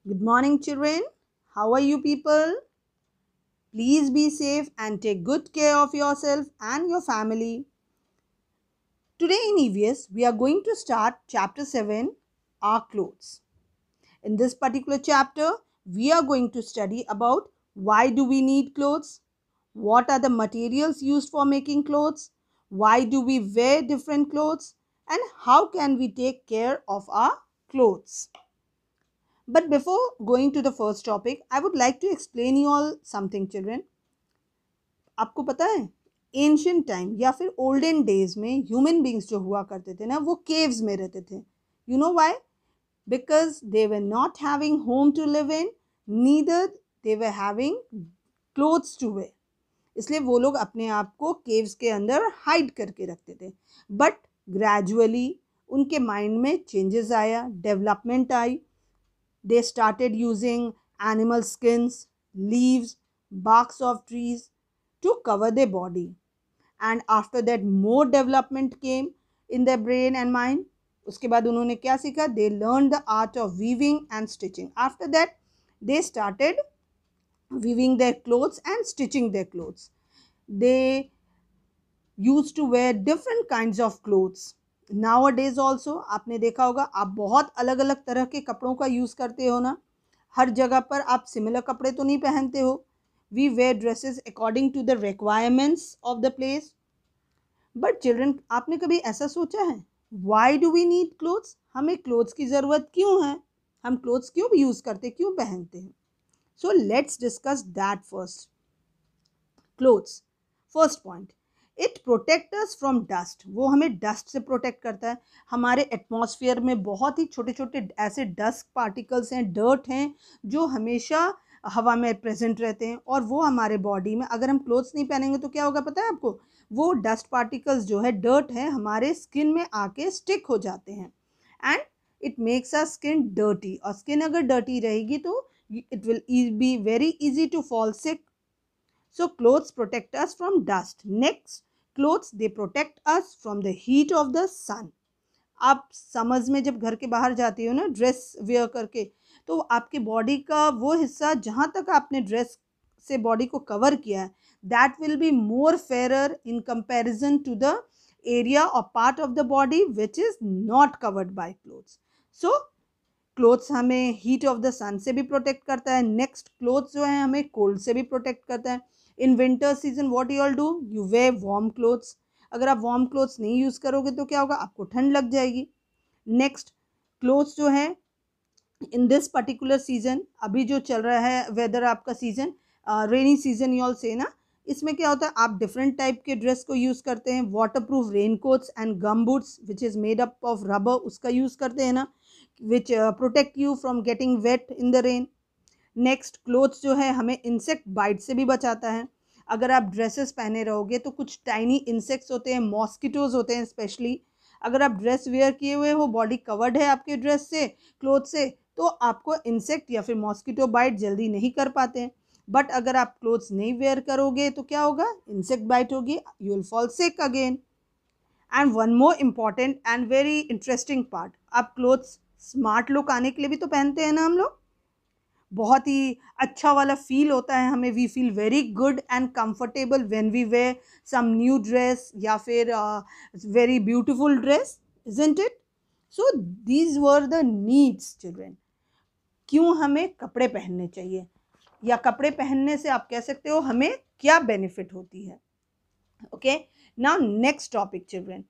Good morning, children. How are you people? Please be safe and take good care of yourself and your family. Today in EVS, we are going to start chapter 7, Our Clothes. In this particular chapter, we are going to study about why do we need clothes, what are the materials used for making clothes, why do we wear different clothes, and how can we take care of our clothes. But before going to the first topic, I would like to explain you all something, children. आपको पता है ancient time या फिर olden days में human beings जो हुआ करते थे ना, वो केव्स में रहते थे. You know why? Because they were not having home to live in, neither they were having clothes to wear. इसलिए वो लोग अपने आप को केव्स के अंदर हाइड करके रखते थे. बट ग्रेजुअली उनके माइंड में चेंजेस आया, development I. They started using animal skins, leaves, barks of trees to cover their body. And after that more development came in their brain and mind. उसके बाद उन्होंने क्या सीखा? They learned the art of weaving and stitching. After that they started weaving their clothes and stitching their clothes. They used to wear different kinds of clothes. Nowadays also आपने देखा होगा, आप बहुत अलग अलग तरह के कपड़ों का यूज़ करते हो ना. हर जगह पर आप सिमिलर कपड़े तो नहीं पहनते हो. We wear dresses according to the requirements of the place. But children, आपने कभी ऐसा सोचा है why do we need clothes? हमें क्लोथ्स की ज़रूरत क्यों है? हम क्लोथ्स क्यों यूज़ करते, क्यों पहनते हैं? So let's discuss that first. Clothes, first point, it protect us from dust. वो हमें डस्ट से प्रोटेक्ट करता है. हमारे एटमॉस्फेयर में बहुत ही छोटे छोटे ऐसे डस्ट पार्टिकल्स हैं, डर्ट हैं, जो हमेशा हवा में प्रेजेंट रहते हैं. और वो हमारे बॉडी में, अगर हम क्लोथ्स नहीं पहनेंगे तो क्या होगा पता है आपको? वो डस्ट पार्टिकल्स जो है, डर्ट है, हमारे स्किन में आके स्टिक हो जाते हैं. And it makes our skin dirty. और स्किन अगर डर्टी रहेगी तो it will be very easy to fall sick. So clothes protect us from dust. Next, clothes they protect us from the heat of the sun. आप summers में जब घर के बाहर जाती हो ना ड्रेस वेयर करके, तो आपके बॉडी का वो हिस्सा जहाँ तक आपने ड्रेस से बॉडी को कवर किया है, that will be more fairer in comparison to the area और part of the body which is not covered by clothes. So clothes हमें हीट ऑफ द सन से भी प्रोटेक्ट करता है. नेक्स्ट, क्लोथ्स जो है हमें कोल्ड से भी प्रोटेक्ट करता है. In winter season what you all do? You wear warm clothes. अगर आप वार्म क्लोथ्स नहीं यूज़ करोगे तो क्या होगा? आपको ठंड लग जाएगी. नेक्स्ट, क्लोथ्स जो है इन दिस पर्टिकुलर सीजन, अभी जो चल रहा है वेदर आपका season, rainy season you all say ना, इसमें क्या होता है, आप डिफरेंट टाइप के ड्रेस को यूज़ करते हैं. Waterproof rain coats and gum boots which is made up of rubber, उसका यूज़ करते हैं ना, which protect you from getting wet in the rain. Next, clothes जो है हमें इंसेक्ट बाइट से भी बचाता है. अगर आप ड्रेसेस पहने रहोगे तो कुछ टाइनी इंसेक्ट्स होते हैं, मॉस्किटोज होते हैं स्पेशली. अगर आप ड्रेस वेयर किए हुए हो, बॉडी कवर्ड है आपके ड्रेस से, क्लोथ से, तो आपको इंसेक्ट या फिर मॉस्किटो बाइट जल्दी नहीं कर पाते हैं. बट अगर आप क्लोथ्स नहीं वेयर करोगे तो क्या होगा? इंसेक्ट बाइट होगी, you will fall sick again. And one more important and very interesting part, आप क्लोथ्स स्मार्ट लुक आने के लिए भी तो पहनते हैं ना हम लोग. बहुत ही अच्छा वाला फील होता है हमें. We feel very good and comfortable when we wear some new dress या फिर very beautiful dress, isn't it? So these were the needs children. क्यों हमें कपड़े पहनने चाहिए, या कपड़े पहनने से आप कह सकते हो हमें क्या बेनिफिट होती है. Okay, now next topic children,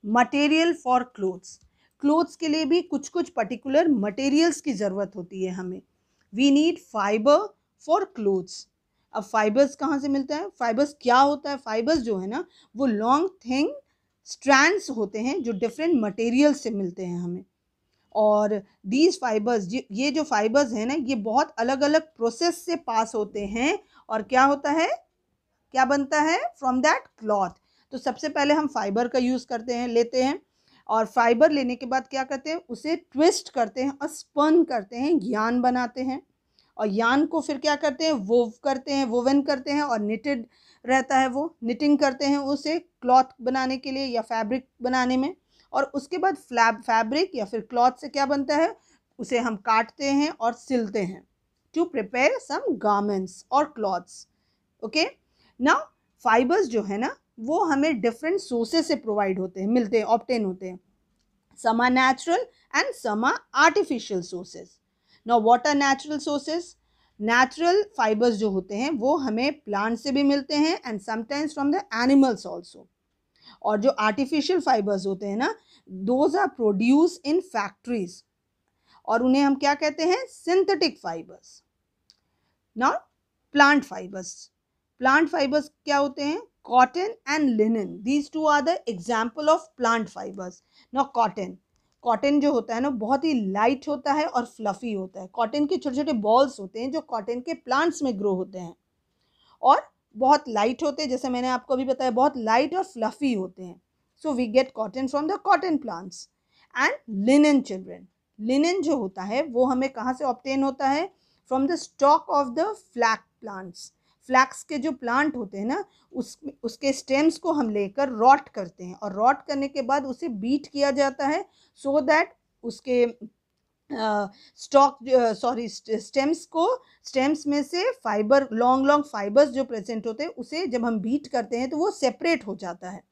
material for clothes. Clothes के लिए भी कुछ कुछ पर्टिकुलर मटेरियल्स की ज़रूरत होती है हमें. We need fibre for clothes. अब फाइबर्स कहाँ से मिलता है? फाइबर्स क्या होता है? फाइबर्स जो है ना, वो लॉन्ग थिन स्ट्रैंड्स होते हैं जो डिफरेंट मटेरियल से मिलते हैं हमें. और दीज फाइबर्स, ये जो फाइबर्स हैं ना, ये बहुत अलग अलग प्रोसेस से पास होते हैं. और क्या होता है, क्या बनता है फ्रॉम दैट? क्लॉथ. तो सबसे पहले हम फाइबर का यूज़ करते हैं, लेते हैं, और फाइबर लेने के बाद क्या करते हैं, उसे ट्विस्ट करते हैं और स्पन करते हैं, यान बनाते हैं. और यान को फिर क्या करते हैं, वोव करते हैं, वोवन करते हैं, और निटेड रहता है, वो निटिंग करते हैं उसे क्लॉथ बनाने के लिए या फैब्रिक बनाने में. और उसके बाद फैब्रिक या फिर क्लॉथ से क्या बनता है? उसे हम काटते हैं और सिलते हैं टू प्रिपेयर सम गारमेंट्स और क्लॉथ्स। ओके, नाउ फाइबर्स जो है ना वो हमें डिफरेंट सोर्सेस से प्रोवाइड होते हैं, मिलते हैं, ऑब्टेन होते हैं। Some are natural and some are artificial sources. Now what are natural sources? Natural fibers जो होते हैं वो हमें प्लांट से भी मिलते हैं and sometimes from the animals also. और जो आर्टिफिशियल फाइबर्स होते हैं ना, those are produce in factories और उन्हें हम क्या कहते हैं? Synthetic fibres. Now plant fibres, plant fibres क्या होते हैं? Cotton and linen, these two are the example of plant fibres. Now cotton, cotton जो होता है ना बहुत ही लाइट होता है और फ्लफी होता है। कॉटन के छोटे छोटे बॉल्स होते हैं जो कॉटन के प्लांट्स में ग्रो होते हैं और बहुत लाइट होते हैं, जैसे मैंने आपको अभी बताया, बहुत लाइट और फ्लफी होते हैं। So we get cotton from the cotton plants. And linen children, linen जो होता है वो हमें कहाँ से ऑब्टेन होता है? From the stalk of the flax plants. Flax के जो प्लांट होते हैं ना उसके स्टेम्स को हम लेकर रॉट करते हैं और रॉट करने के बाद उसे बीट किया जाता है सो दैट उसके स्टेम्स में से फाइबर, लॉन्ग लॉन्ग फाइबर्स जो प्रेजेंट होते हैं उसे जब हम बीट करते हैं तो वो सेपरेट हो जाता है।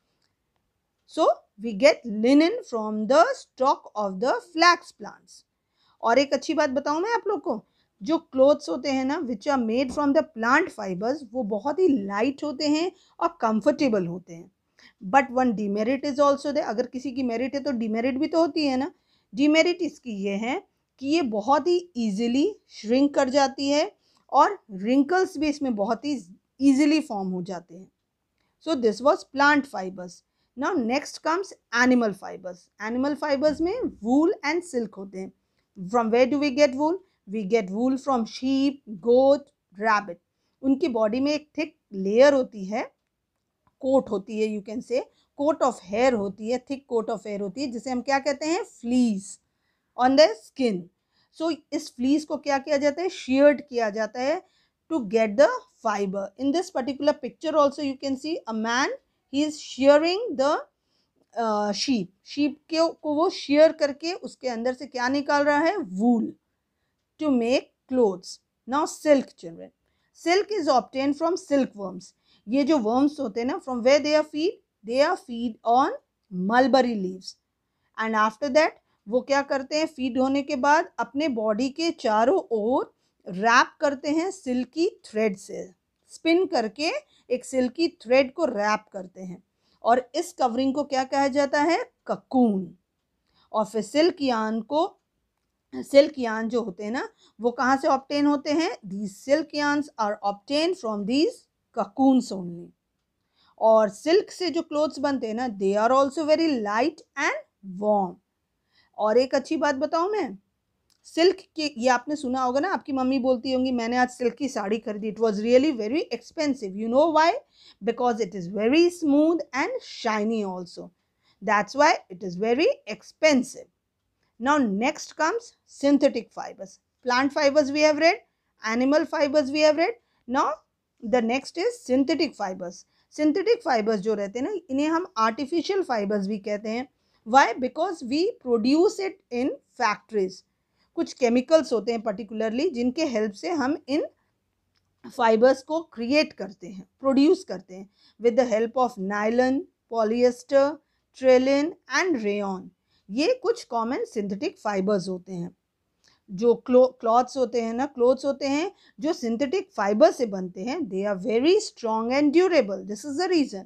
So we get linen from the stalk of the flax plants. और एक अच्छी बात बताऊं मैं आप लोग को, जो क्लोथ्स होते हैं ना which are made from the plant fibres वो बहुत ही लाइट होते हैं और कंफर्टेबल होते हैं। But one demerit is also they, अगर किसी की मेरिट है तो डिमेरिट भी तो होती है ना। डिमेरिट इसकी ये है कि ये बहुत ही ईजिली श्रिंक कर जाती है और रिंकल्स भी इसमें बहुत ही ईजिली फॉर्म हो जाते हैं। So this was plant fibres. Now next comes animal fibres. Animal fibres में वूल एंड सिल्क होते हैं। From where do we get wool? We get wool from sheep, goat, rabbit. उनकी बॉडी में एक thick layer होती है, coat होती है, you can say coat of hair होती है, थिक कोट ऑफ हेयर होती है जिसे हम क्या कहते हैं? Fleece on the skin. So इस फ्लीस को क्या किया जाता है? शेयर्ड किया जाता है to get the fibre. In this particular picture also you can see a man, he is shearing the sheep को वो शेयर करके उसके अंदर से क्या निकाल रहा है? Wool to make clothes. Now silk children, silk is obtain from silk worms. ये जो वर्म्स होते हैं ना, from where they are feed on mulberry leaves and after that वो क्या करते हैं? फीड होने के बाद अपने बॉडी के चारों ओर रैप करते हैं सिल्की थ्रेड से, स्पिन करके एक सिल्की थ्रेड को रैप करते हैं और इस कवरिंग को क्या कहा जाता है? ककून। और फिर सिल्क यार्न जो होते हैं ना वो कहाँ से ऑब्टेन होते हैं? These silk yarns are obtain from these cocoons only. और सिल्क से जो क्लोथ्स बनते हैं ना they are also very light and warm. और एक अच्छी बात बताऊं मैं, सिल्क के, ये आपने सुना होगा ना, आपकी मम्मी बोलती होंगी मैंने आज सिल्क की साड़ी खरीदी, it was really very expensive. You know why? Because it is very smooth and shiny also, that's why it is very expensive. Now next comes synthetic fibers. Plant fibers we have read, animal fibers we have read. Now the next is synthetic fibers. Synthetic fibers जो रहते हैं ना इन्हें हम artificial fibers भी कहते हैं। Why? Because we produce it in factories. कुछ chemicals होते हैं particularly जिनके help से हम इन fibers को create करते हैं, produce करते हैं with the help of nylon, polyester, trilin and rayon. ये कुछ कॉमन सिंथेटिक फाइबर्स होते हैं। जो क्लॉथ्स होते हैं ना, क्लोथ्स होते हैं जो सिंथेटिक फाइबर से बनते हैं, they are very strong and durable. This is the reason,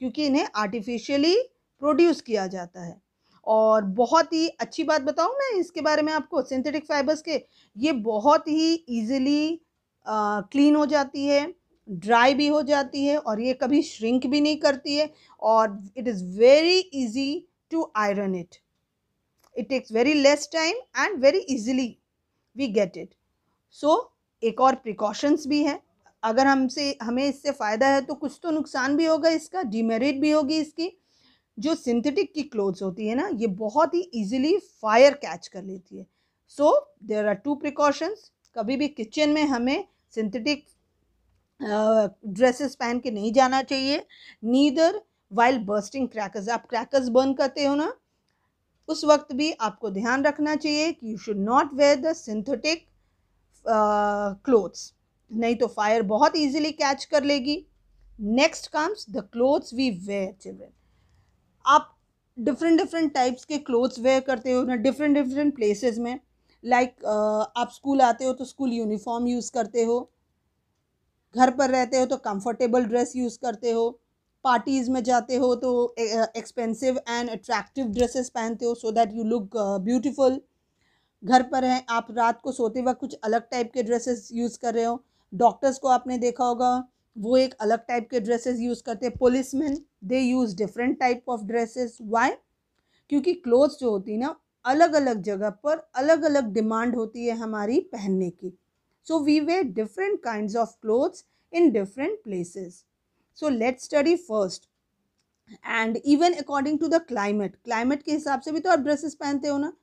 क्योंकि इन्हें आर्टिफिशियली प्रोड्यूस किया जाता है। और बहुत ही अच्छी बात बताऊं मैं इसके बारे में आपको, सिंथेटिक फाइबर्स के, ये बहुत ही ईजिली क्लीन हो जाती है, ड्राई भी हो जाती है और ये कभी श्रिंक भी नहीं करती है और it is very easy to iron it. It takes very less time and very easily we get it. So एक और precautions भी है, अगर हमें इससे फ़ायदा है तो कुछ तो नुकसान भी होगा, इसका डिमेरिट भी होगी इसकी। जो सिंथेटिक की क्लोथ्स होती है ना ये बहुत ही easily फायर कैच कर लेती है। So there are 2 precautions. कभी भी किचन में हमें सिंथेटिक ड्रेसेस पहन के नहीं जाना चाहिए। नीदर वाइल बर्स्टिंग क्रैकर्स, आप क्रैकर्स बर्न करते हो ना, उस वक्त भी आपको ध्यान रखना चाहिए कि you should not wear the synthetic clothes, नहीं तो फायर बहुत इजीली कैच कर लेगी। Next comes the clothes we wear children. आप डिफरेंट डिफरेंट टाइप्स के क्लोथ्स वेयर करते हो ना डिफरेंट डिफरेंट प्लेसेस में। लाइक आप स्कूल आते हो तो स्कूल यूनिफॉर्म यूज़ करते हो, घर पर रहते हो तो कंफर्टेबल ड्रेस यूज़ करते हो, पार्टीज़ में जाते हो तो एक्सपेंसिव एंड अट्रैक्टिव ड्रेसेस पहनते हो so that you look beautiful. घर पर हैं आप, रात को सोते वक्त कुछ अलग टाइप के ड्रेसेस यूज़ कर रहे हो। डॉक्टर्स को आपने देखा होगा, वो एक अलग टाइप के ड्रेसेस यूज़ करते हैं। Policeman, they use different type of dresses. Why? क्योंकि क्लोथ्स जो होती है ना, अलग अलग जगह पर अलग अलग डिमांड होती है हमारी पहनने की। So we wear different kinds of clothes in different places. So let's study first. And even according to the climate, climate के हिसाब से भी तो आप ड्रेसेस पहनते हो ना।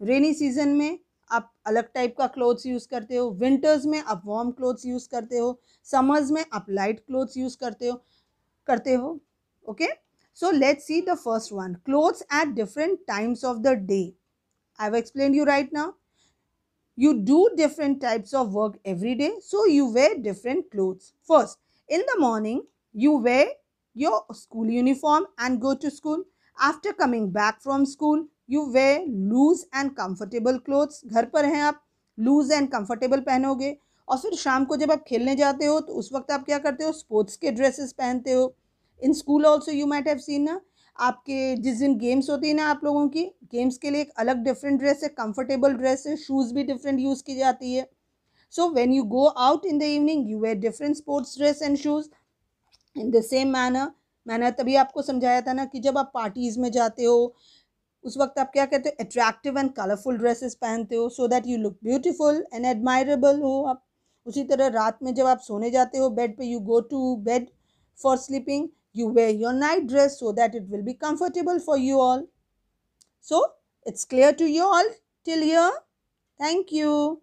रेनी सीजन में आप अलग टाइप का क्लोथ्स यूज़ करते हो, विंटर्स में आप वार्म क्लोथ्स यूज़ करते हो, समर्स में आप लाइट क्लोथ्स यूज़ करते हो। Okay, so let's see the first one, clothes at different times of the day. I've explained you right now. You do different types of work every day, so you wear different clothes. First, in the morning you wear your school uniform and go to school. After coming back from school you wear loose and comfortable clothes. घर पर हैं आप, loose and comfortable पहनोगे। और फिर शाम को जब आप खेलने जाते हो तो उस वक्त आप क्या करते हो, स्पोर्ट्स के ड्रेसेस पहनते हो। In school also you might have seen ना, आपके जिस दिन गेम्स होती है ना आप लोगों की, गेम्स के लिए एक अलग डिफरेंट ड्रेस है, कंफर्टेबल ड्रेस है, शूज़ भी डिफरेंट यूज़ की जाती है। So when you go out in the evening you wear different sports dress and shoes. In the same manner, मैंने तभी आपको समझाया था ना कि जब आप पार्टीज़ में जाते हो उस वक्त आप क्या कहते हो, अट्रैक्टिव एंड कलरफुल ड्रेसेस पहनते हो so that you look beautiful and admirable हो आप। उसी तरह रात में जब आप सोने जाते हो बेड पे, you go to bed for sleeping, you wear your night dress so that it will be comfortable for you all. So it's clear to you all till here. Thank you.